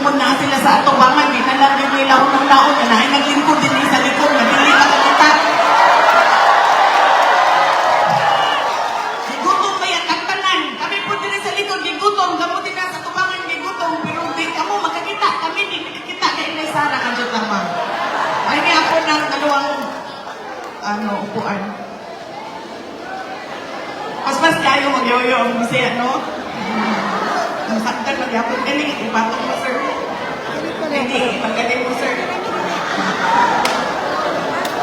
tungkol na sila sa atubangan, di na lang yung nila unang naon, na ay naglingkod din sa likod, madili ka kakita. Gigutom ba yan, tagtanan. Kami po din sa likod, gigutom, kamo din na sa atubangan, gigutom, pero di kamo makakita, kami di makakita, kaya inay Sara, kanjot lamang. Ay niya ako ng dalawang, upuan. Mas kayo mag-yoyo ang bisaya, no? Masaktan mag-yapon. Galing, ipatong mo, sir. Hindi, magaling mo, sir.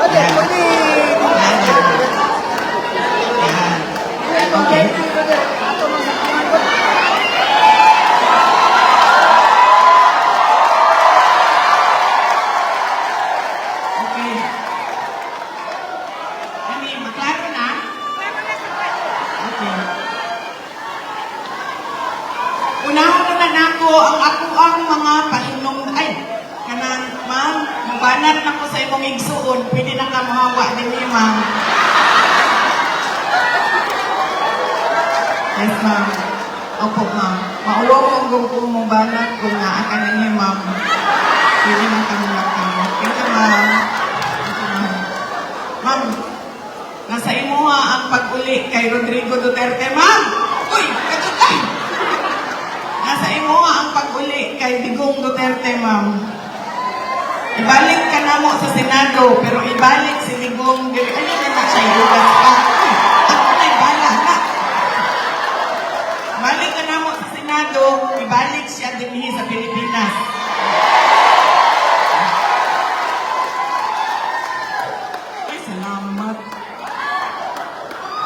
Okay, pwede. Yan. Okay. Okay. Ani, maklaro na? Okay. Unahon na nako ang ako mga pahinom kanang ma'am, mabanat na ko sa imong igsuon, pwede na ka mahawa din ni ma'am. Yes, ma'am. Opo, ma'am. Mauwaw kung mabanat kung naa ka na ni ma'am. Pwede na ka mahawa. Thank you, ma'am. Ma'am, nasa imuha ang pag-uli kay Rodrigo Duterte, ma'am. Uy, katutay! Nasa imuha ang pag-uli kay Digong Duterte, ma'am. Ibalik ka na mo sa Senado, pero ibalik si Digong, ano na siya, ilugas ka.